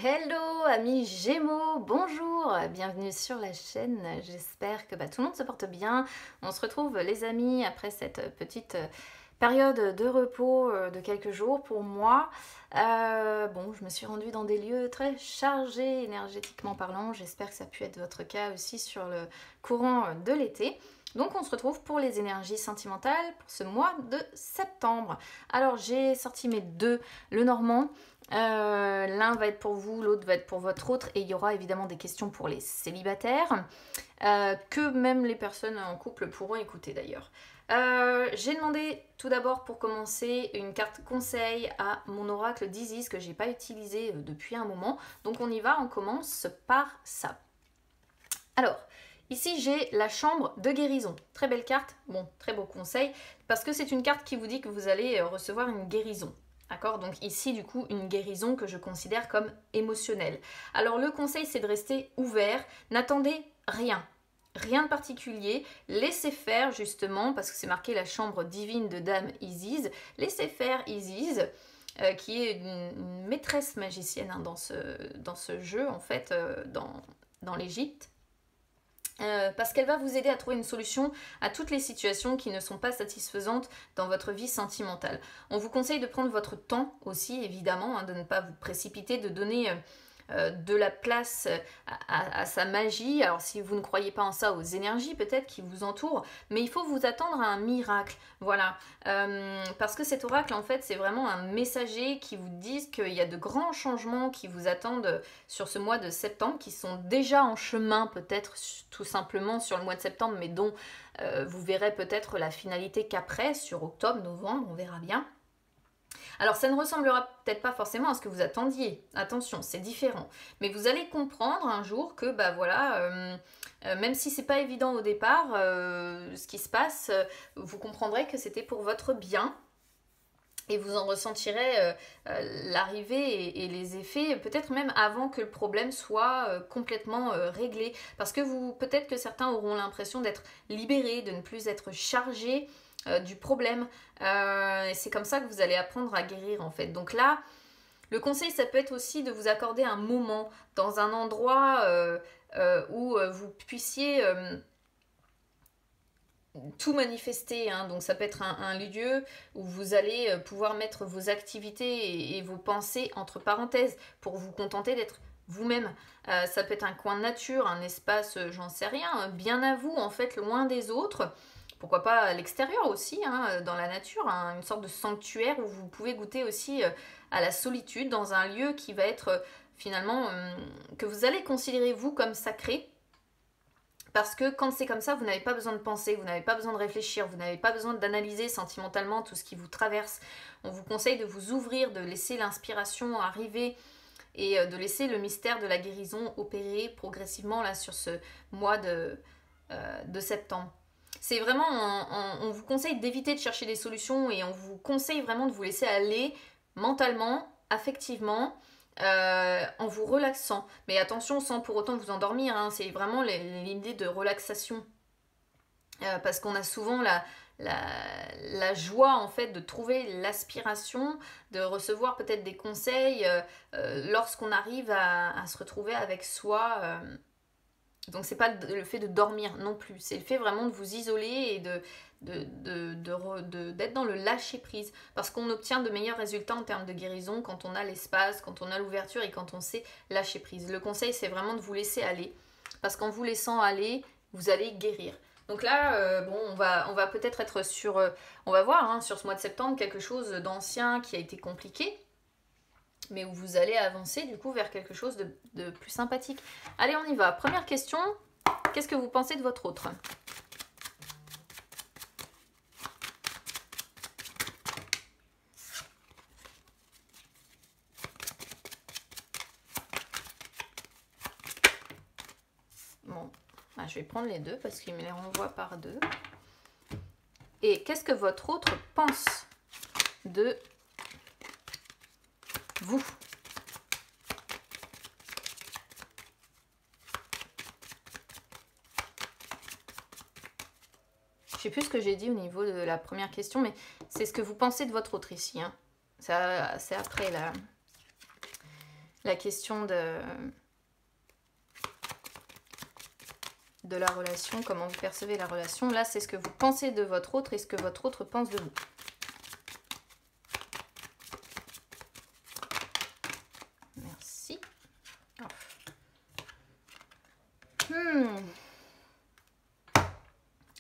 Hello amis Gémeaux, bonjour, bienvenue sur la chaîne, j'espère que tout le monde se porte bien. On se retrouve les amis après cette petite période de repos de quelques jours pour moi. Bon, je me suis rendue dans des lieux très chargés énergétiquement parlant, j'espère que ça a pu être votre cas aussi sur le courant de l'été. Donc on se retrouve pour les énergies sentimentales pour ce mois de septembre. Alors j'ai sorti mes deux, le normand. L'un va être pour vous, l'autre va être pour votre autre, et il y aura évidemment des questions pour les célibataires, que même les personnes en couple pourront écouter d'ailleurs. J'ai demandé tout d'abord pour commencer une carte conseil à mon oracle d'Isis que j'ai pas utilisé depuis un moment, donc on y va, on commence par ça. Alors, ici j'ai la chambre de guérison, très belle carte, bon, très beau conseil, parce que c'est une carte qui vous dit que vous allez recevoir une guérison. D'accord? Donc ici, du coup, une guérison que je considère comme émotionnelle. Alors le conseil, c'est de rester ouvert. N'attendez rien. Rien de particulier. Laissez faire, justement, parce que c'est marqué la chambre divine de Dame Isis. Laissez faire Isis, qui est une maîtresse magicienne hein, dans ce jeu, en fait, dans l'Égypte. Parce qu'elle va vous aider à trouver une solution à toutes les situations qui ne sont pas satisfaisantes dans votre vie sentimentale. On vous conseille de prendre votre temps aussi, évidemment, hein, de ne pas vous précipiter, de donner de la place à sa magie. Alors si vous ne croyez pas en ça, aux énergies peut-être qui vous entourent, mais il faut vous attendre à un miracle. Voilà, parce que cet oracle en fait c'est vraiment un messager qui vous dit qu'il y a de grands changements qui vous attendent sur ce mois de septembre, qui sont déjà en chemin peut-être tout simplement sur le mois de septembre, mais dont vous verrez peut-être la finalité qu'après, sur octobre, novembre, on verra bien. Alors ça ne ressemblera peut-être pas forcément à ce que vous attendiez, attention, c'est différent. Mais vous allez comprendre un jour que même si c'est pas évident au départ, ce qui se passe, vous comprendrez que c'était pour votre bien. Et vous en ressentirez l'arrivée et les effets, peut-être même avant que le problème soit complètement réglé. Parce que peut-être que certains auront l'impression d'être libérés, de ne plus être chargés du problème. Et c'est comme ça que vous allez apprendre à guérir en fait. Donc là, le conseil, ça peut être aussi de vous accorder un moment dans un endroit où vous puissiez tout manifester, hein. Donc ça peut être un lieu où vous allez pouvoir mettre vos activités et vos pensées entre parenthèses pour vous contenter d'être vous-même. Ça peut être un coin de nature, un espace, j'en sais rien, bien à vous en fait, loin des autres. Pourquoi pas à l'extérieur aussi, hein, dans la nature, hein, une sorte de sanctuaire où vous pouvez goûter aussi à la solitude dans un lieu qui va être finalement que vous allez considérer vous comme sacré. Parce que quand c'est comme ça, vous n'avez pas besoin de penser, vous n'avez pas besoin de réfléchir, vous n'avez pas besoin d'analyser sentimentalement tout ce qui vous traverse. On vous conseille de vous ouvrir, de laisser l'inspiration arriver et de laisser le mystère de la guérison opérer progressivement là sur ce mois de septembre. C'est vraiment, on vous conseille d'éviter de chercher des solutions et on vous conseille vraiment de vous laisser aller mentalement, affectivement, en vous relaxant. Mais attention, sans pour autant vous endormir, hein, c'est vraiment l'idée de relaxation. Parce qu'on a souvent la joie en fait de trouver l'aspiration, de recevoir peut-être des conseils lorsqu'on arrive à se retrouver avec soi. Donc c'est pas le fait de dormir non plus, c'est le fait vraiment de vous isoler et d'être dans le lâcher prise, parce qu'on obtient de meilleurs résultats en termes de guérison quand on a l'espace, quand on a l'ouverture et quand on sait lâcher prise. Le conseil c'est vraiment de vous laisser aller, parce qu'en vous laissant aller, vous allez guérir. Donc là, on va peut-être être sur, on va voir hein, sur ce mois de septembre quelque chose d'ancien qui a été compliqué, mais où vous allez avancer du coup vers quelque chose de plus sympathique. Allez, on y va. Première question, qu'est-ce que vous pensez de votre autre ? Bon, je vais prendre les deux parce qu'il me les renvoie par deux. Et qu'est-ce que votre autre pense de vous ? Je sais plus ce que j'ai dit au niveau de la première question, mais c'est ce que vous pensez de votre autre ici. Hein. C'est après là. la question de la relation, comment vous percevez la relation. Là, c'est ce que vous pensez de votre autre et ce que votre autre pense de vous. Merci.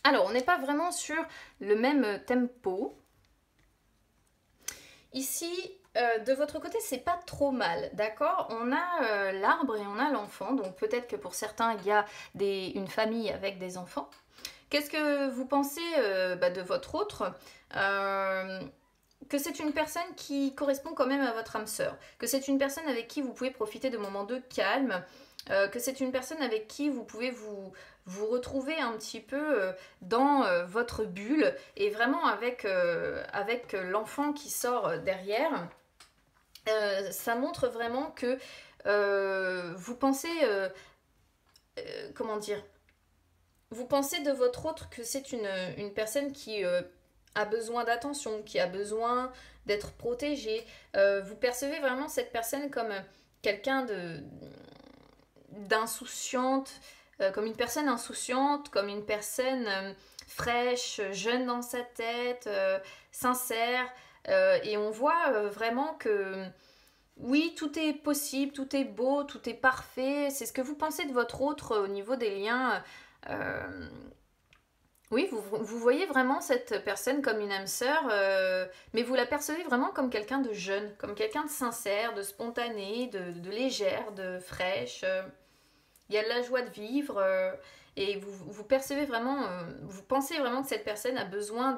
Alors, on n'est pas vraiment sur le même tempo. Ici, de votre côté, c'est pas trop mal, d'accord? On a l'arbre et on a l'enfant, donc peut-être que pour certains, il y a une famille avec des enfants. Qu'est-ce que vous pensez de votre autre? Que c'est une personne qui correspond quand même à votre âme sœur, que c'est une personne avec qui vous pouvez profiter de moments de calme, que c'est une personne avec qui vous pouvez vous retrouver un petit peu dans votre bulle, et vraiment avec l'enfant qui sort derrière, ça montre vraiment que vous pensez, comment dire, vous pensez de votre autre que c'est une personne qui a besoin d'attention, qui a besoin d'être protégée. Vous percevez vraiment cette personne comme quelqu'un d'insouciante, comme une personne insouciante, comme une personne fraîche, jeune dans sa tête, sincère. Et on voit vraiment que oui, tout est possible, tout est beau, tout est parfait. C'est ce que vous pensez de votre autre au niveau des liens. Oui, vous voyez vraiment cette personne comme une âme sœur, mais vous la percevez vraiment comme quelqu'un de jeune, comme quelqu'un de sincère, de spontané, de légère, de fraîche. Il y a de la joie de vivre, et vous percevez vraiment, vous pensez vraiment que cette personne a besoin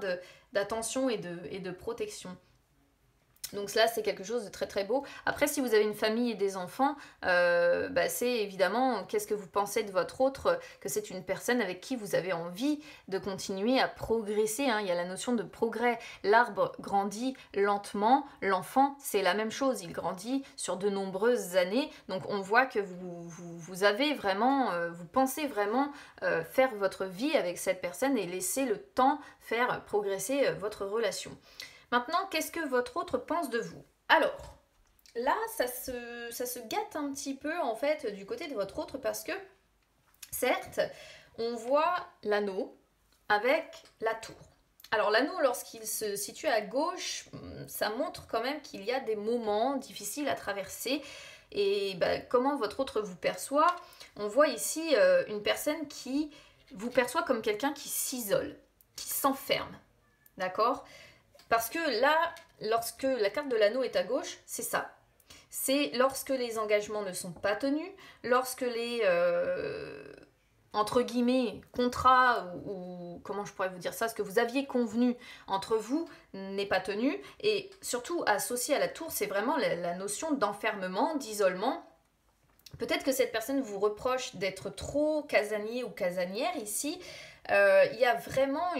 d'attention et de protection. Donc là, c'est quelque chose de très très beau. Après, si vous avez une famille et des enfants, c'est évidemment, qu'est-ce que vous pensez de votre autre, que c'est une personne avec qui vous avez envie de continuer à progresser, hein. Il y a la notion de progrès. L'arbre grandit lentement, l'enfant, c'est la même chose, il grandit sur de nombreuses années. Donc on voit que vous avez vraiment, vous pensez vraiment faire votre vie avec cette personne et laisser le temps faire progresser votre relation. Maintenant, qu'est-ce que votre autre pense de vous? Alors, là, ça se gâte un petit peu, en fait, du côté de votre autre, parce que, certes, on voit l'anneau avec la tour. Alors, l'anneau, lorsqu'il se situe à gauche, ça montre quand même qu'il y a des moments difficiles à traverser. Et comment votre autre vous perçoit? On voit ici une personne qui vous perçoit comme quelqu'un qui s'isole, qui s'enferme, d'accord? Parce que là, lorsque la carte de l'anneau est à gauche, c'est ça. C'est lorsque les engagements ne sont pas tenus, lorsque les, entre guillemets, contrats, ou comment je pourrais vous dire ça, ce que vous aviez convenu entre vous n'est pas tenu. Et surtout, associé à la tour, c'est vraiment la notion d'enfermement, d'isolement. Peut-être que cette personne vous reproche d'être trop casanier ou casanière ici. Il y a vraiment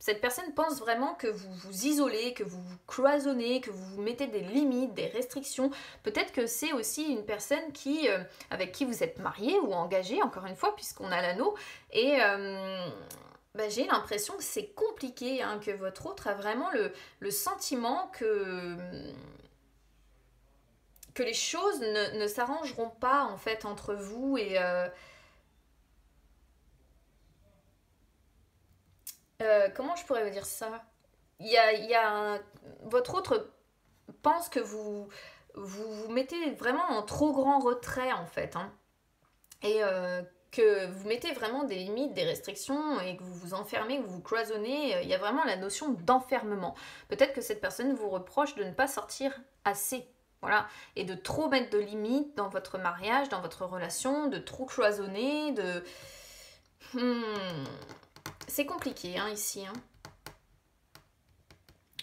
cette personne pense vraiment que vous vous isolez, que vous vous cloisonnez, que vous vous mettez des limites, des restrictions. Peut-être que c'est aussi une personne avec qui vous êtes marié ou engagé, encore une fois, puisqu'on a l'anneau. Et j'ai l'impression que c'est compliqué, hein, que votre autre a vraiment le sentiment que les choses ne s'arrangeront pas, en fait, entre vous. Et comment je pourrais vous dire ça? Votre autre pense que vous mettez vraiment en trop grand retrait, en fait, hein. Et que vous mettez vraiment des limites, des restrictions, et que vous vous enfermez, que vous vous cloisonnez. Il y a vraiment la notion d'enfermement. Peut-être que cette personne vous reproche de ne pas sortir assez. Voilà, et de trop mettre de limites dans votre mariage, dans votre relation, de trop cloisonner, C'est compliqué, hein, ici, hein.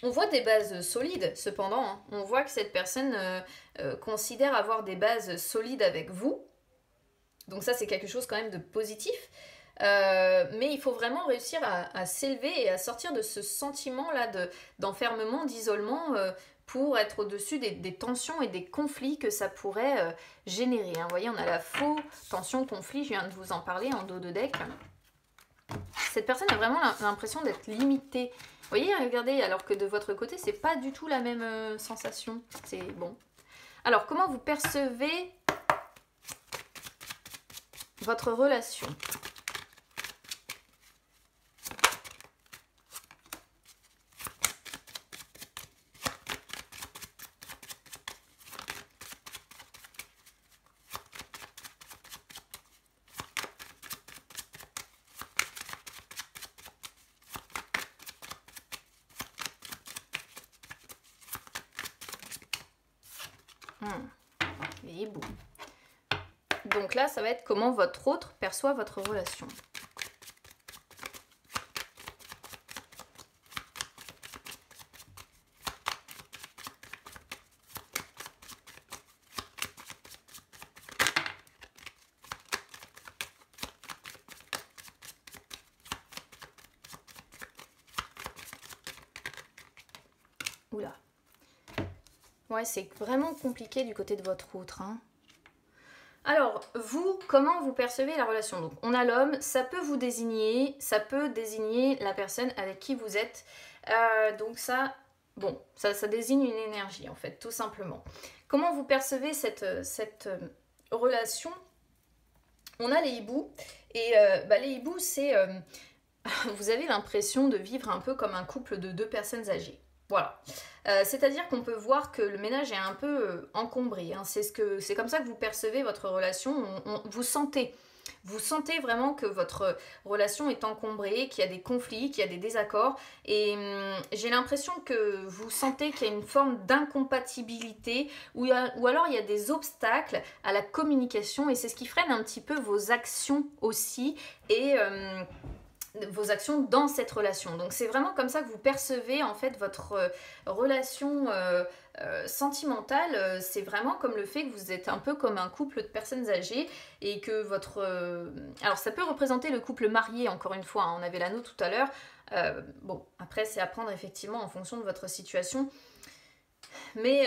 On voit des bases solides, cependant, hein. On voit que cette personne considère avoir des bases solides avec vous. Donc ça, c'est quelque chose quand même de positif. Mais il faut vraiment réussir à s'élever et à sortir de ce sentiment-là d'enfermement, d'isolement, pour être au-dessus des tensions et des conflits que ça pourrait générer, hein. Vous voyez, on a la faux tension, conflit, je viens de vous en parler en dos de deck. Cette personne a vraiment l'impression d'être limitée. Vous voyez, regardez, alors que de votre côté, c'est pas du tout la même sensation. C'est bon. Alors, comment vous percevez votre relation? Les hiboux. Donc là, ça va être comment votre autre perçoit votre relation. Oula. Ouais, c'est vraiment compliqué du côté de votre autre. Hein. Alors, vous, comment vous percevez la relation? Donc, on a l'homme, ça peut vous désigner, ça peut désigner la personne avec qui vous êtes. Donc ça, bon, ça désigne une énergie en fait, tout simplement. Comment vous percevez cette relation? On a les hiboux, et les hiboux, c'est... vous avez l'impression de vivre un peu comme un couple de deux personnes âgées. Voilà. C'est-à-dire qu'on peut voir que le ménage est un peu encombré. Hein. C'est comme ça que vous percevez votre relation. Vous sentez vraiment que votre relation est encombrée, qu'il y a des conflits, qu'il y a des désaccords. Et j'ai l'impression que vous sentez qu'il y a une forme d'incompatibilité ou alors il y a des obstacles à la communication. Et c'est ce qui freine un petit peu vos actions aussi. Et... vos actions dans cette relation. Donc c'est vraiment comme ça que vous percevez en fait votre relation sentimentale. C'est vraiment comme le fait que vous êtes un peu comme un couple de personnes âgées et que votre... alors ça peut représenter le couple marié, encore une fois, hein, on avait l'anneau tout à l'heure. Bon, après c'est à prendre effectivement en fonction de votre situation. Mais...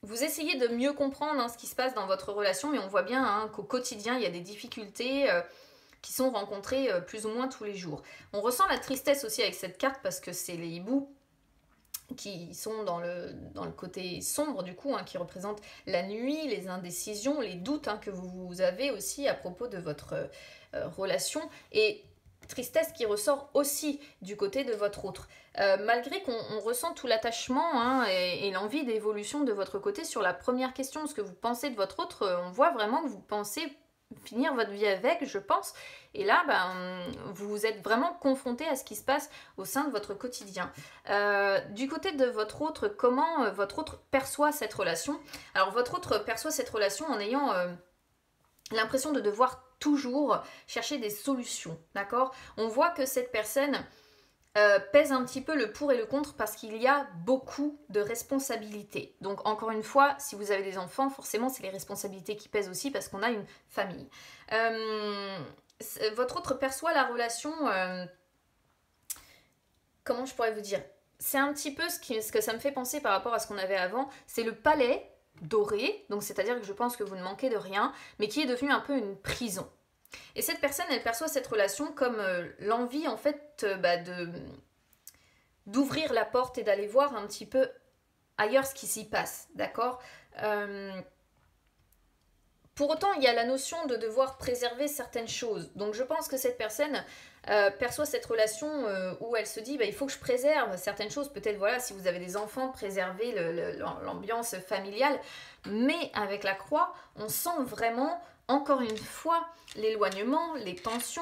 vous essayez de mieux comprendre hein, ce qui se passe dans votre relation, mais on voit bien hein, qu'au quotidien, il y a des difficultés qui sont rencontrés plus ou moins tous les jours. On ressent la tristesse aussi avec cette carte parce que c'est les hiboux qui sont dans le côté sombre du coup, hein, qui représentent la nuit, les indécisions, les doutes hein, que vous avez aussi à propos de votre relation et tristesse qui ressort aussi du côté de votre autre. Malgré qu'on ressent tout l'attachement hein, et l'envie d'évolution de votre côté sur la première question, ce que vous pensez de votre autre, on voit vraiment que vous pensez finir votre vie avec, je pense. Et là, vous êtes vraiment confronté à ce qui se passe au sein de votre quotidien. Du côté de votre autre, comment votre autre perçoit cette relation? Alors, votre autre perçoit cette relation en ayant l'impression de devoir toujours chercher des solutions, d'accord? On voit que cette personne pèse un petit peu le pour et le contre parce qu'il y a beaucoup de responsabilités. Donc encore une fois, si vous avez des enfants, forcément c'est les responsabilités qui pèsent aussi parce qu'on a une famille. Votre autre perçoit la relation... comment je pourrais vous dire? C'est un petit peu ce que ça me fait penser par rapport à ce qu'on avait avant. C'est le palais doré, donc c'est-à-dire que je pense que vous ne manquez de rien, mais qui est devenu un peu une prison. Et cette personne, elle perçoit cette relation comme l'envie en fait d'ouvrir la porte et d'aller voir un petit peu ailleurs ce qui s'y passe, d'accord? Pour autant, il y a la notion de devoir préserver certaines choses. Donc je pense que cette personne perçoit cette relation où elle se dit il faut que je préserve certaines choses. Peut-être voilà, si vous avez des enfants, préserver l'ambiance familiale. Mais avec la croix, on sent vraiment, encore une fois, l'éloignement, les tensions,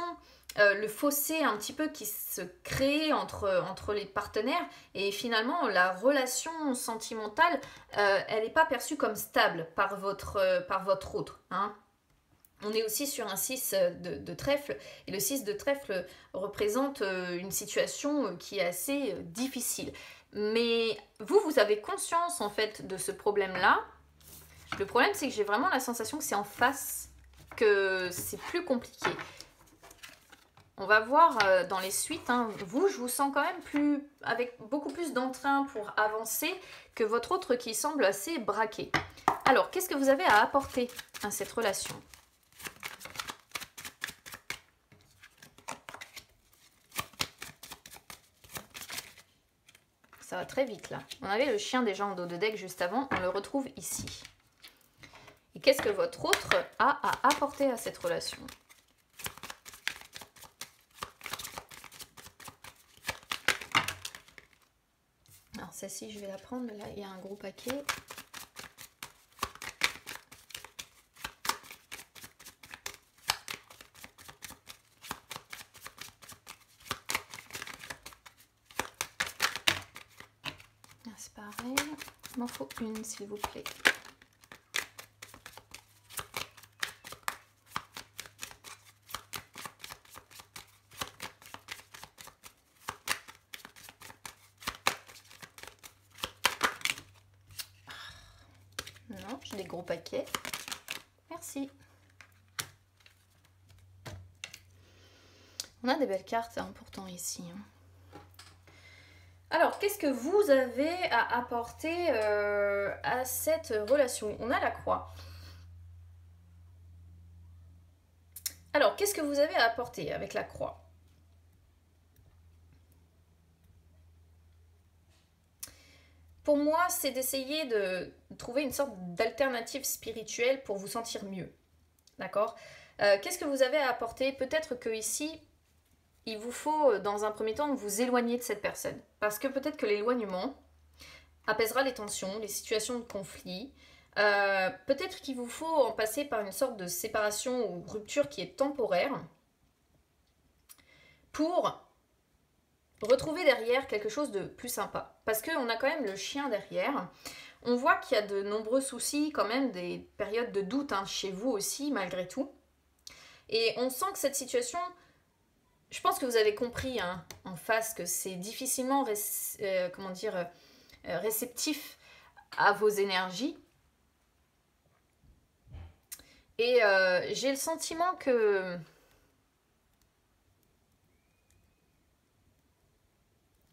le fossé un petit peu qui se crée entre les partenaires. Et finalement, la relation sentimentale, elle n'est pas perçue comme stable par votre autre. Hein. On est aussi sur un 6 de trèfle. Et le 6 de trèfle représente une situation qui est assez difficile. Mais vous avez conscience en fait de ce problème-là. Le problème, c'est que j'ai vraiment la sensation que c'est en face, que c'est plus compliqué. On va voir dans les suites, hein. Je vous sens quand même avec beaucoup plus d'entrain pour avancer que votre autre qui semble assez braqué. Alors, qu'est-ce que vous avez à apporter à cette relation ? Ça va très vite là. On avait le chien déjà en dos de deck juste avant, on le retrouve ici. Et qu'est-ce que votre autre a à apporter à cette relation? Alors celle-ci, je vais la prendre, là il y a un gros paquet. C'est pareil, il m'en faut une s'il vous plaît. Non, j'ai des gros paquets. Merci. On a des belles cartes hein, pourtant ici. Hein. Alors, qu'est-ce que vous avez à apporter à cette relation? On a la croix. Alors, qu'est-ce que vous avez à apporter avec la croix? Pour moi, c'est d'essayer de trouver une sorte d'alternative spirituelle pour vous sentir mieux. D'accord? Qu'est-ce que vous avez à apporter? Peut-être que ici, il vous faut, dans un premier temps, vous éloigner de cette personne. Parce que peut-être que l'éloignement apaisera les tensions, les situations de conflit. Peut-être qu'il vous faut en passer par une sorte de séparation ou rupture qui est temporaire pour retrouver derrière quelque chose de plus sympa. Parce qu'on a quand même le chien derrière. On voit qu'il y a de nombreux soucis, quand même des périodes de doute hein, chez vous aussi, malgré tout. Et on sent que cette situation... Je pense que vous avez compris hein, en face que c'est difficilement réceptif à vos énergies. Et j'ai le sentiment que...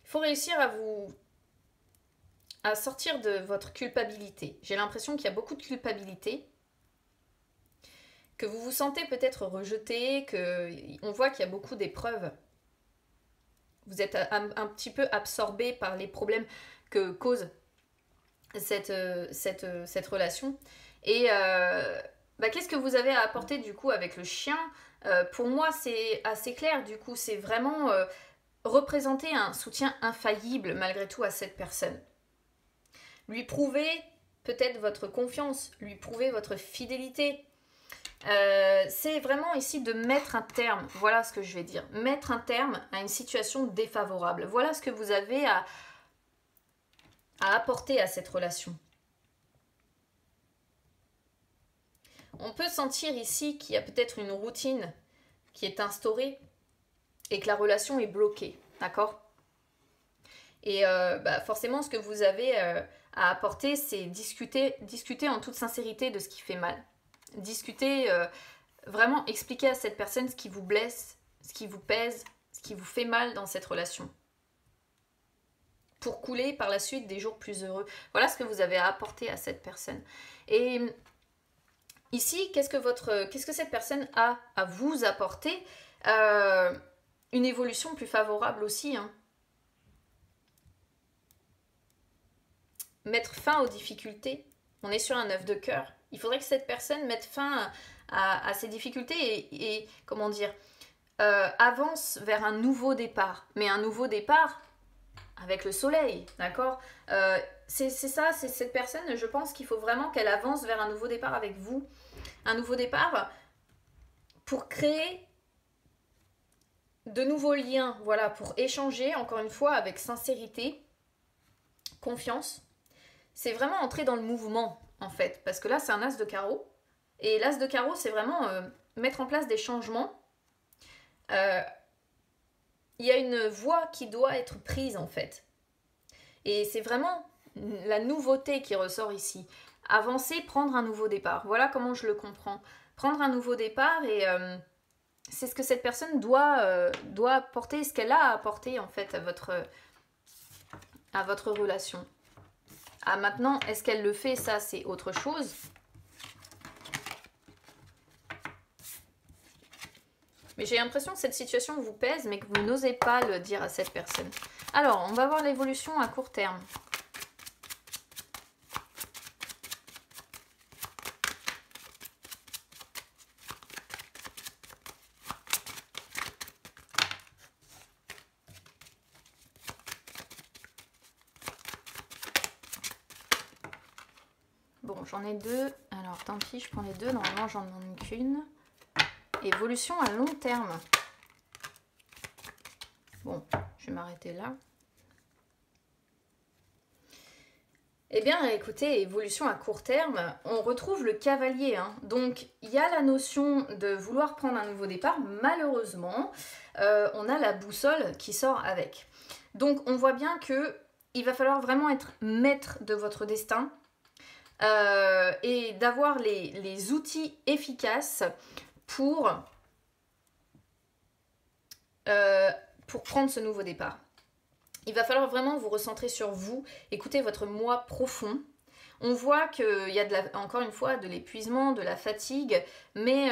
il faut réussir à sortir de votre culpabilité. J'ai l'impression qu'il y a beaucoup de culpabilité. Que vous vous sentez peut-être rejeté, qu'on voit qu'il y a beaucoup d'épreuves. Vous êtes un petit peu absorbé par les problèmes que cause cette relation. Et qu'est-ce que vous avez à apporter du coup avec le chien? Pour moi, c'est assez clair. Du coup, c'est vraiment représenter un soutien infaillible malgré tout à cette personne. Lui prouver peut-être votre confiance, lui prouver votre fidélité. C'est vraiment ici de mettre un terme, voilà ce que je vais dire, mettre un terme à une situation défavorable. Voilà ce que vous avez à apporter à cette relation. On peut sentir ici qu'il y a peut-être une routine qui est instaurée et que la relation est bloquée, d'accord? Et forcément, ce que vous avez à apporter, c'est discuter en toute sincérité de ce qui fait mal. Discuter, vraiment expliquer à cette personne ce qui vous blesse, ce qui vous pèse, ce qui vous fait mal dans cette relation. Pour couler par la suite des jours plus heureux. Voilà ce que vous avez à apporter à cette personne. Et ici, qu'est-ce que cette personne a à vous apporter? Une évolution plus favorable aussi. Hein. Mettre fin aux difficultés. On est sur un 9 de cœur. Il faudrait que cette personne mette fin à ses difficultés et comment dire, avance vers un nouveau départ. Mais un nouveau départ avec le soleil, d'accord? C'est ça, c'est cette personne, je pense qu'il faut vraiment qu'elle avance vers un nouveau départ avec vous. Un nouveau départ pour créer de nouveaux liens, voilà, pour échanger, encore une fois, avec sincérité, confiance. C'est vraiment entrer dans le mouvement, en fait, parce que là, c'est un as de carreau. Et l'as de carreau, c'est vraiment mettre en place des changements. Il y a une voie qui doit être prise, en fait. Et c'est vraiment la nouveauté qui ressort ici. Avancer, prendre un nouveau départ. Voilà comment je le comprends. Prendre un nouveau départ et c'est ce que cette personne doit apporter, ce qu'elle a à apporter, en fait, à votre relation. Ah, maintenant, est-ce qu'elle le fait? Ça, c'est autre chose. Mais j'ai l'impression que cette situation vous pèse, mais que vous n'osez pas le dire à cette personne. Alors, on va voir l'évolution à court terme. Bon, j'en ai deux. Alors, tant pis, je prends les deux. Normalement, j'en demande qu'une. Évolution à long terme. Bon, je vais m'arrêter là. Eh bien, écoutez, évolution à court terme, on retrouve le cavalier. Hein. Donc, il y a la notion de vouloir prendre un nouveau départ. Malheureusement, on a la boussole qui sort avec. Donc, on voit bien qu'il va falloir vraiment être maître de votre destin. Et d'avoir les outils efficaces pour prendre ce nouveau départ. Il va falloir vraiment vous recentrer sur vous, écouter votre moi profond. On voit qu'il y a encore une fois de l'épuisement, de la fatigue, mais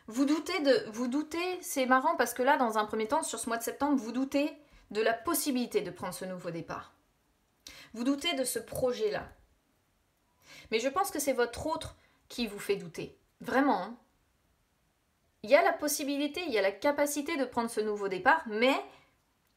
vous doutez, c'est marrant parce que là, dans un premier temps, sur ce mois de septembre, vous doutez de la possibilité de prendre ce nouveau départ. Vous doutez de ce projet-là. Mais je pense que c'est votre autre qui vous fait douter. Vraiment. Hein. Il y a la possibilité, il y a la capacité de prendre ce nouveau départ, mais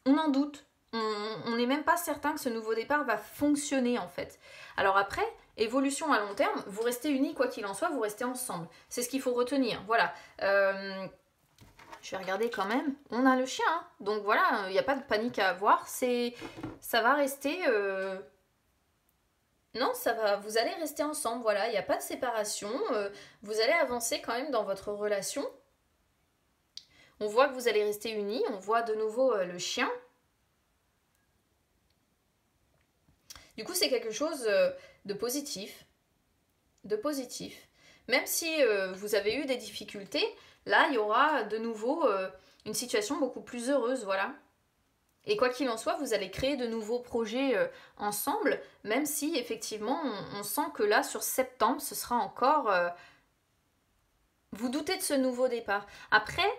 on en doute. On n'est même pas certain que ce nouveau départ va fonctionner en fait. Alors après, évolution à long terme, vous restez unis quoi qu'il en soit, vous restez ensemble. C'est ce qu'il faut retenir. Voilà. Je vais regarder quand même. On a le chien. Hein. Donc voilà, il n'y a pas de panique à avoir. Ça va rester... Non, ça va, vous allez rester ensemble, voilà, il n'y a pas de séparation, vous allez avancer quand même dans votre relation. On voit que vous allez rester unis, on voit de nouveau le chien. Du coup, c'est quelque chose de positif. Même si vous avez eu des difficultés, là, il y aura de nouveau une situation beaucoup plus heureuse, voilà. Et quoi qu'il en soit, vous allez créer de nouveaux projets ensemble, même si effectivement on sent que là sur septembre, ce sera encore... vous doutez de ce nouveau départ. Après,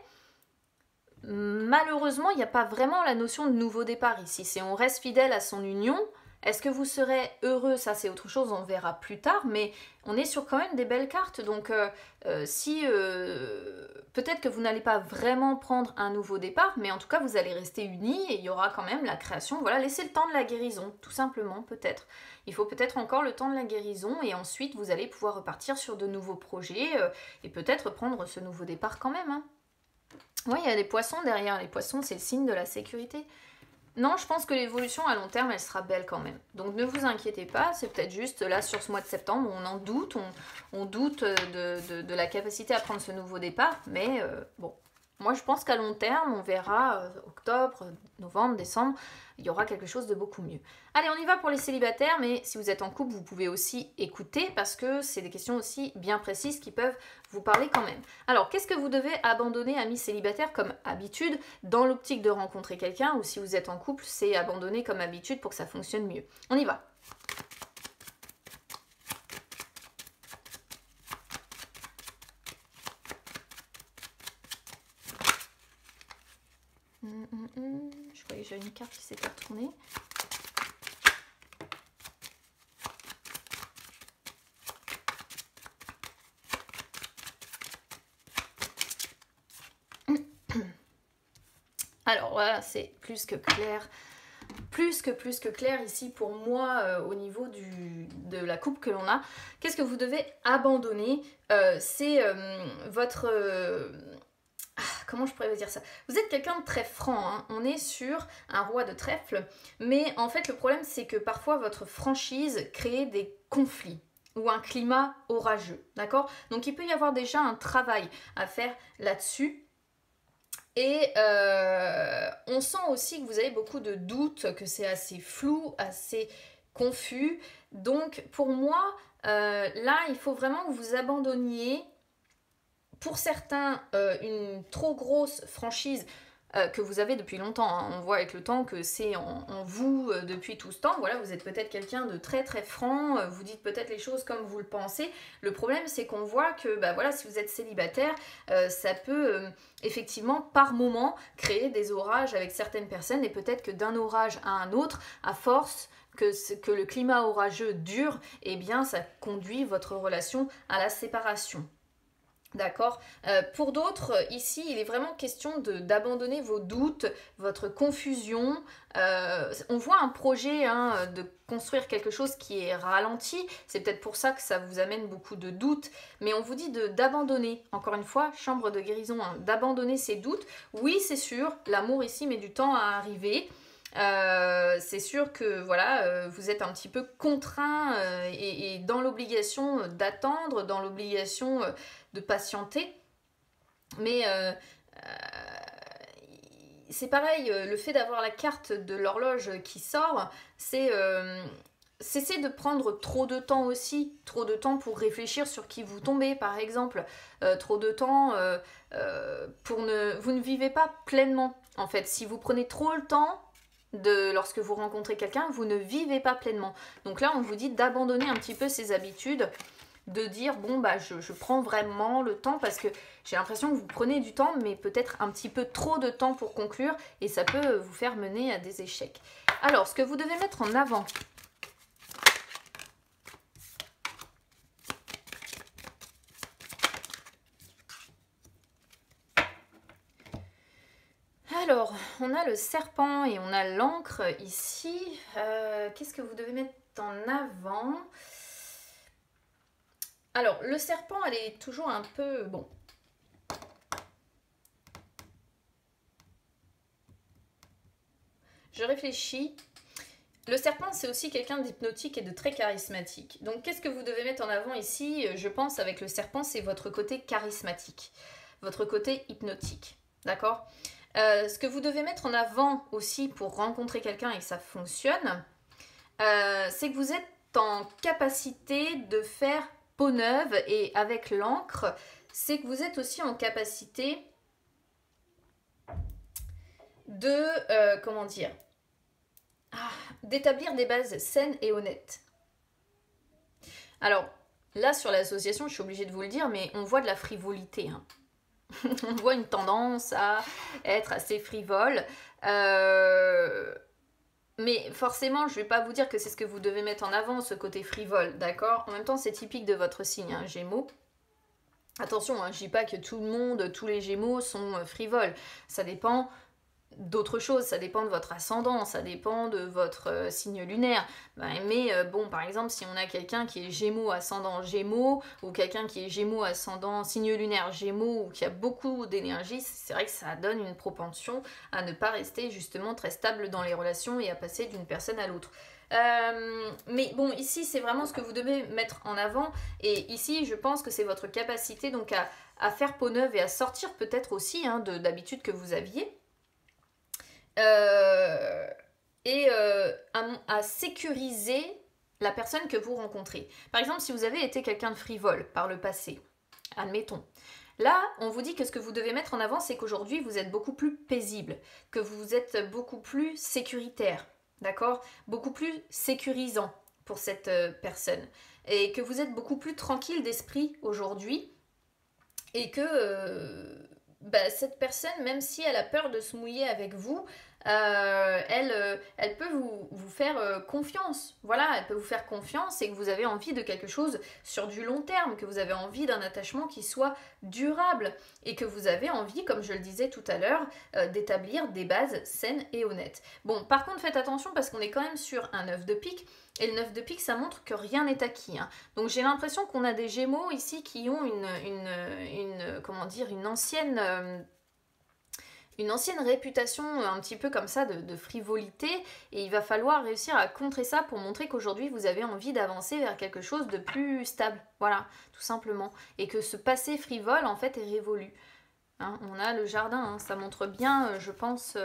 malheureusement, il n'y a pas vraiment la notion de nouveau départ ici. C'est on reste fidèle à son union. Est-ce que vous serez heureux? Ça c'est autre chose, on verra plus tard, mais on est sur quand même des belles cartes. Donc si peut-être que vous n'allez pas vraiment prendre un nouveau départ, mais en tout cas vous allez rester unis et il y aura quand même la création. Voilà, laissez le temps de la guérison, tout simplement peut-être. Il faut peut-être encore le temps de la guérison et ensuite vous allez pouvoir repartir sur de nouveaux projets et peut-être prendre ce nouveau départ quand même. Hein. Oui, il y a des poissons derrière. Les poissons, c'est le signe de la sécurité. Non, je pense que l'évolution à long terme, elle sera belle quand même. Donc ne vous inquiétez pas, c'est peut-être juste là sur ce mois de septembre, on en doute, on doute de la capacité à prendre ce nouveau départ. Mais bon, moi je pense qu'à long terme, on verra octobre, novembre, décembre, il y aura quelque chose de beaucoup mieux. Allez, on y va pour les célibataires, mais si vous êtes en couple, vous pouvez aussi écouter parce que c'est des questions aussi bien précises qui peuvent vous parler quand même. Alors, qu'est-ce que vous devez abandonner, amis célibataires, comme habitude, dans l'optique de rencontrer quelqu'un, ou si vous êtes en couple, c'est abandonner comme habitude pour que ça fonctionne mieux. On y va. Je croyais que j'avais une carte qui s'était retournée. Alors voilà, c'est plus que clair. Plus que clair ici pour moi au niveau de la coupe que l'on a. Qu'est-ce que vous devez abandonner? C'est votre... comment je pourrais vous dire ça? Vous êtes quelqu'un de très franc, hein. On est sur un roi de trèfle, mais en fait le problème c'est que parfois votre franchise crée des conflits ou un climat orageux, d'accord? Donc il peut y avoir déjà un travail à faire là-dessus. Et on sent aussi que vous avez beaucoup de doutes, que c'est assez flou, assez confus. Donc pour moi, là, il faut vraiment que vous abandonniez, pour certains, une trop grosse franchise que vous avez depuis longtemps, hein. On voit avec le temps que c'est en vous depuis tout ce temps. Voilà, vous êtes peut-être quelqu'un de très très franc, vous dites peut-être les choses comme vous le pensez. Le problème, c'est qu'on voit que bah, voilà, si vous êtes célibataire, ça peut effectivement par moment créer des orages avec certaines personnes, et peut-être que d'un orage à un autre, à force que le climat orageux dure, eh bien ça conduit votre relation à la séparation. D'accord. Pour d'autres, ici, il est vraiment question d'abandonner vos doutes, votre confusion. On voit un projet hein, de construire quelque chose qui est ralenti. C'est peut-être pour ça que ça vous amène beaucoup de doutes. Mais on vous dit d'abandonner. Encore une fois, chambre de guérison, hein, d'abandonner ces doutes. Oui, c'est sûr, l'amour ici met du temps à arriver. C'est sûr que voilà, vous êtes un petit peu contraint et dans l'obligation d'attendre, dans l'obligation de patienter. Mais c'est pareil, le fait d'avoir la carte de l'horloge qui sort, c'est cesser de prendre trop de temps aussi, trop de temps pour réfléchir sur qui vous tombez par exemple, trop de temps vous ne vivez pas pleinement en fait. Si vous prenez trop le temps lorsque vous rencontrez quelqu'un, vous ne vivez pas pleinement. Donc là, on vous dit d'abandonner un petit peu ces habitudes, de dire bon bah je prends vraiment le temps parce que j'ai l'impression que vous prenez du temps, mais peut-être un petit peu trop de temps pour conclure, et ça peut vous faire mener à des échecs. Alors, ce que vous devez mettre en avant. Alors, on a le serpent et on a l'encre ici. Qu'est-ce que vous devez mettre en avant? Alors, le serpent, elle est toujours un peu... Bon. Je réfléchis. Le serpent, c'est aussi quelqu'un d'hypnotique et de très charismatique. Donc, qu'est-ce que vous devez mettre en avant ici? Je pense, avec le serpent, c'est votre côté charismatique, votre côté hypnotique. D'accord? Ce que vous devez mettre en avant aussi pour rencontrer quelqu'un et que ça fonctionne, c'est que vous êtes en capacité de faire peau neuve, et avec l'encre, c'est que vous êtes aussi en capacité de, comment dire, d'établir des bases saines et honnêtes. Alors, là, sur l'association, je suis obligée de vous le dire, mais on voit de la frivolité, hein. On voit une tendance à être assez frivole. Mais forcément, je ne vais pas vous dire que c'est ce que vous devez mettre en avant, ce côté frivole, d'accord? En même temps, c'est typique de votre signe, hein, Gémeaux. Attention, hein, je ne dis pas que tout le monde, tous les Gémeaux sont frivoles. Ça dépend d'autres choses, ça dépend de votre ascendant, ça dépend de votre signe lunaire. Mais bon, par exemple, si on a quelqu'un qui est Gémeaux ascendant Gémeaux, ou quelqu'un qui est Gémeaux ascendant signe lunaire Gémeaux, ou qui a beaucoup d'énergie, c'est vrai que ça donne une propension à ne pas rester justement très stable dans les relations et à passer d'une personne à l'autre. Mais bon, ici c'est vraiment ce que vous devez mettre en avant, et ici je pense que c'est votre capacité donc à faire peau neuve et à sortir peut-être aussi hein, d'habitudes que vous aviez. À sécuriser la personne que vous rencontrez. Par exemple, si vous avez été quelqu'un de frivole par le passé, admettons, là, on vous dit que ce que vous devez mettre en avant, c'est qu'aujourd'hui, vous êtes beaucoup plus paisible, que vous êtes beaucoup plus sécuritaire, d'accord? Beaucoup plus sécurisant pour cette personne, et que vous êtes beaucoup plus tranquille d'esprit aujourd'hui, et que cette personne, même si elle a peur de se mouiller avec vous, elle peut vous faire confiance. Voilà, elle peut vous faire confiance, et que vous avez envie de quelque chose sur du long terme, que vous avez envie d'un attachement qui soit durable, et que vous avez envie, comme je le disais tout à l'heure, d'établir des bases saines et honnêtes. Bon, par contre, faites attention parce qu'on est quand même sur un 9 de pique, et le 9 de pique, ça montre que rien n'est acquis, hein. Donc j'ai l'impression qu'on a des Gémeaux ici qui ont une ancienne réputation un petit peu comme ça de frivolité, et il va falloir réussir à contrer ça pour montrer qu'aujourd'hui vous avez envie d'avancer vers quelque chose de plus stable, voilà, tout simplement, et que ce passé frivole en fait est révolu, hein. On a le jardin, hein, ça montre bien, je pense,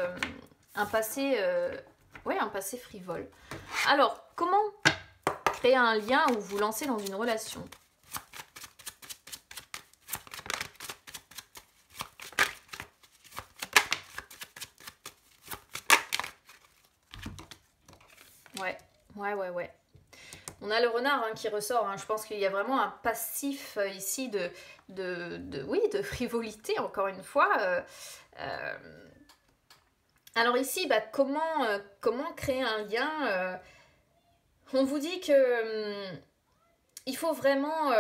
un passé frivole. Alors, comment créer un lien ou vous lancer dans une relation? Ouais, ouais, ouais. On a le renard hein, qui ressort. Hein. Je pense qu'il y a vraiment un passif ici oui, de frivolité, encore une fois. Alors ici, comment créer un lien on vous dit que il faut vraiment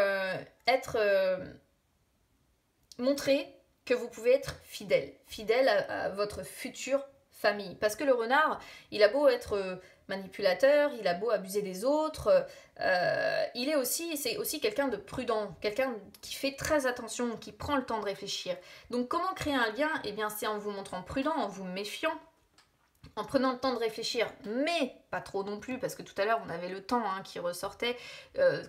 montrer que vous pouvez être fidèle à votre future famille. Parce que le renard, il a beau être manipulateur, il a beau abuser des autres, c'est aussi quelqu'un de prudent, quelqu'un qui fait très attention, qui prend le temps de réfléchir. Donc comment créer un lien? Eh bien c'est en vous montrant prudent, en vous méfiant, en prenant le temps de réfléchir, mais pas trop non plus, parce que tout à l'heure on avait le temps hein, qui ressortait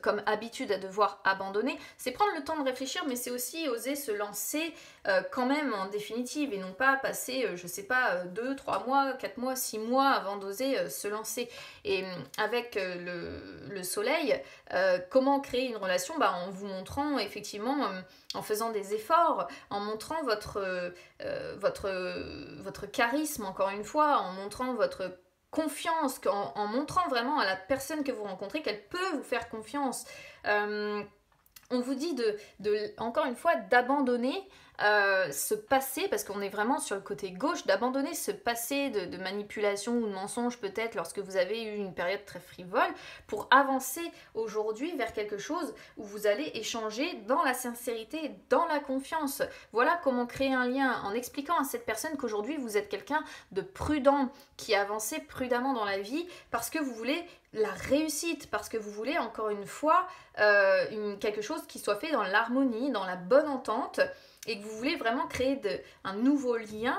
comme habitude à devoir abandonner, c'est prendre le temps de réfléchir, mais c'est aussi oser se lancer quand même en définitive, et non pas passer, je sais pas, 2, 3 mois, 4 mois, 6 mois avant d'oser se lancer. Et avec le soleil, comment créer une relation? En vous montrant effectivement, en faisant des efforts, en montrant votre charisme, encore une fois, en montrant votre confiance, en montrant vraiment à la personne que vous rencontrez qu'elle peut vous faire confiance. On vous dit encore une fois d'abandonner ce passé, parce qu'on est vraiment sur le côté gauche, d'abandonner ce passé de manipulation ou de mensonge peut-être lorsque vous avez eu une période très frivole, pour avancer aujourd'hui vers quelque chose où vous allez échanger dans la sincérité, dans la confiance. Voilà comment créer un lien, en expliquant à cette personne qu'aujourd'hui vous êtes quelqu'un de prudent, qui avancez prudemment dans la vie, parce que vous voulez la réussite, parce que vous voulez encore une fois quelque chose qui soit fait dans l'harmonie, dans la bonne entente, et que vous voulez vraiment créer un nouveau lien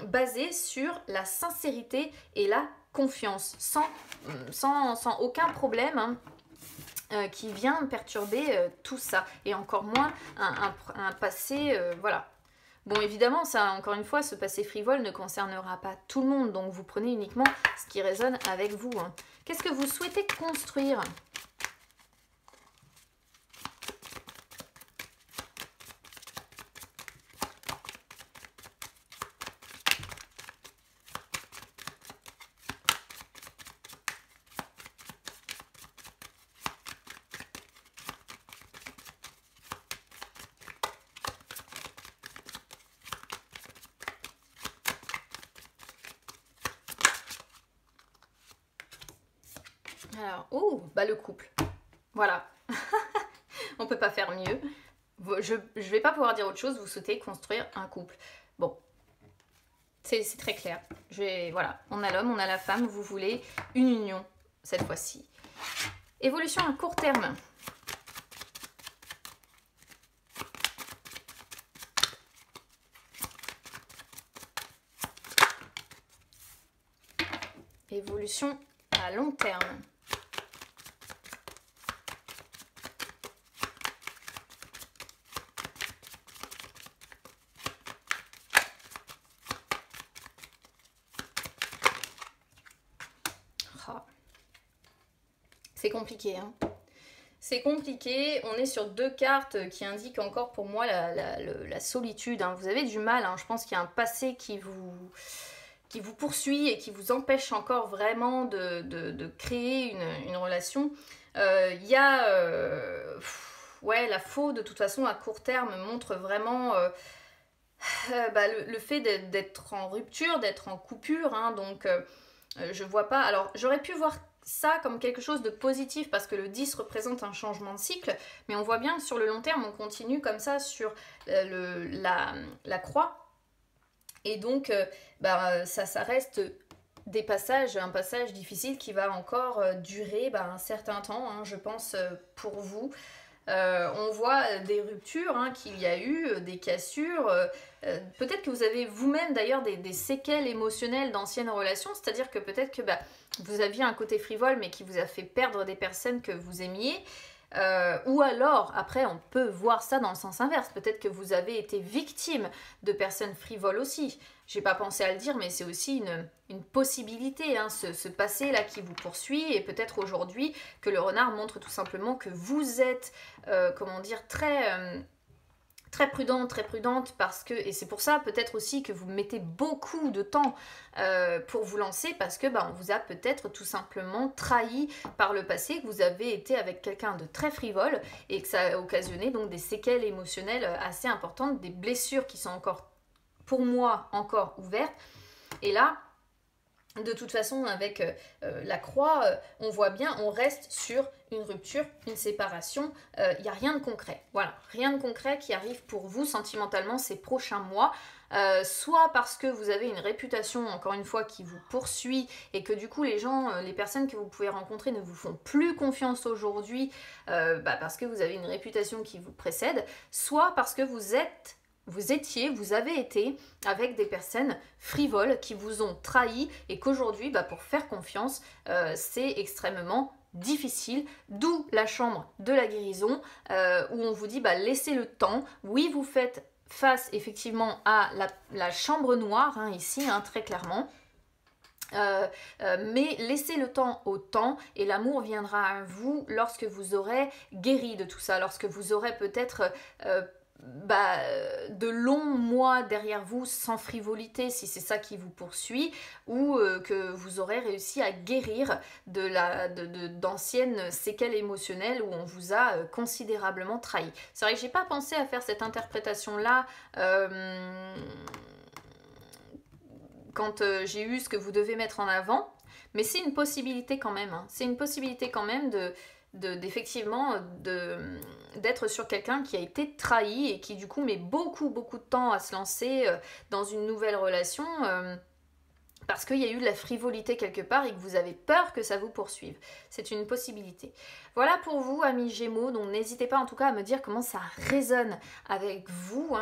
basé sur la sincérité et la confiance, sans aucun problème hein, qui vient perturber tout ça, et encore moins un passé, voilà. Bon, évidemment, ça, encore une fois, ce passé frivole ne concernera pas tout le monde, donc vous prenez uniquement ce qui résonne avec vous. Hein. Qu'est-ce que vous souhaitez construire ? Alors, le couple. Voilà. On peut pas faire mieux. Je vais pas pouvoir dire autre chose, vous souhaitez construire un couple. Bon, c'est très clair. Voilà, on a l'homme, on a la femme, vous voulez une union, cette fois-ci. Évolution à court terme. Évolution à long terme. C'est compliqué, hein. C'est compliqué, on est sur deux cartes qui indiquent encore pour moi la solitude. Hein. Vous avez du mal, hein. Je pense qu'il y a un passé qui vous poursuit et qui vous empêche encore vraiment de créer une relation. Il y a... la faux, de toute façon, à court terme, montre vraiment... le fait d'être en rupture, d'être en coupure, hein, donc je vois pas... Alors, j'aurais pu voir ça comme quelque chose de positif parce que le 10 représente un changement de cycle, mais on voit bien que sur le long terme on continue comme ça sur la croix, et donc ça reste un passage difficile qui va encore durer un certain temps, hein, je pense, pour vous. On voit des ruptures, hein, qu'il y a eu, des cassures. Peut-être que vous avez vous-même d'ailleurs des séquelles émotionnelles d'anciennes relations, c'est-à-dire que peut-être que vous aviez un côté frivole mais qui vous a fait perdre des personnes que vous aimiez. Ou alors, après, on peut voir ça dans le sens inverse. Peut-être que vous avez été victime de personnes frivoles aussi. J'ai pas pensé à le dire, mais c'est aussi une possibilité, hein, ce passé-là qui vous poursuit. Et peut-être aujourd'hui que le renard montre tout simplement que vous êtes, très très prudente parce que, et c'est pour ça peut-être aussi que vous mettez beaucoup de temps pour vous lancer, parce que on vous a peut-être tout simplement trahi par le passé, que vous avez été avec quelqu'un de très frivole et que ça a occasionné donc des séquelles émotionnelles assez importantes, des blessures qui sont encore, pour moi, encore ouvertes. Et là, de toute façon, avec la croix, on voit bien, on reste sur une rupture, une séparation. Il n'y a rien de concret. Voilà, rien de concret qui arrive pour vous sentimentalement ces prochains mois. Soit parce que vous avez une réputation, encore une fois, qui vous poursuit et que du coup les gens, les personnes que vous pouvez rencontrer ne vous font plus confiance aujourd'hui parce que vous avez une réputation qui vous précède, soit parce que vous avez été avec des personnes frivoles qui vous ont trahi et qu'aujourd'hui, pour faire confiance, c'est extrêmement difficile, d'où la chambre de la guérison où on vous dit laissez le temps. Oui, vous faites face effectivement à la chambre noire ici, très clairement. Mais laissez le temps au temps et l'amour viendra à vous lorsque vous aurez guéri de tout ça, lorsque vous aurez peut-être de longs mois derrière vous sans frivolité, si c'est ça qui vous poursuit, ou que vous aurez réussi à guérir d'anciennes séquelles émotionnelles où on vous a considérablement trahi. C'est vrai que j'ai pas pensé à faire cette interprétation là quand j'ai eu ce que vous devez mettre en avant, mais c'est une possibilité quand même, c'est une possibilité quand même d'effectivement d'être sur quelqu'un qui a été trahi et qui du coup met beaucoup de temps à se lancer dans une nouvelle relation parce qu'il y a eu de la frivolité quelque part et que vous avez peur que ça vous poursuive. C'est une possibilité. Voilà pour vous, amis Gémeaux, donc n'hésitez pas en tout cas à me dire comment ça résonne avec vous,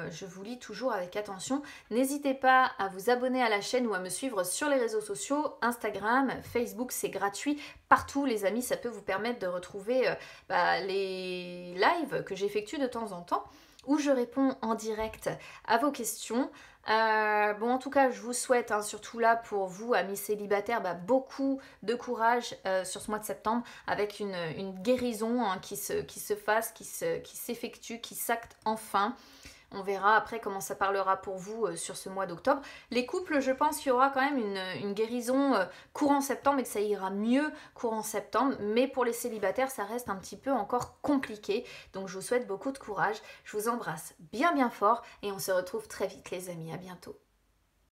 je vous lis toujours avec attention. N'hésitez pas à vous abonner à la chaîne ou à me suivre sur les réseaux sociaux, Instagram, Facebook, c'est gratuit. Partout les amis, ça peut vous permettre de retrouver les lives que j'effectue de temps en temps, où je réponds en direct à vos questions. En tout cas, je vous souhaite, surtout là pour vous, amis célibataires, beaucoup de courage sur ce mois de septembre, avec une guérison qui se fasse, qui s'effectue, qui s'acte enfin. On verra après comment ça parlera pour vous sur ce mois d'octobre. Les couples, je pense qu'il y aura quand même une guérison courant septembre et que ça ira mieux courant septembre. Mais pour les célibataires, ça reste un petit peu encore compliqué. Donc je vous souhaite beaucoup de courage. Je vous embrasse bien fort et on se retrouve très vite les amis. À bientôt.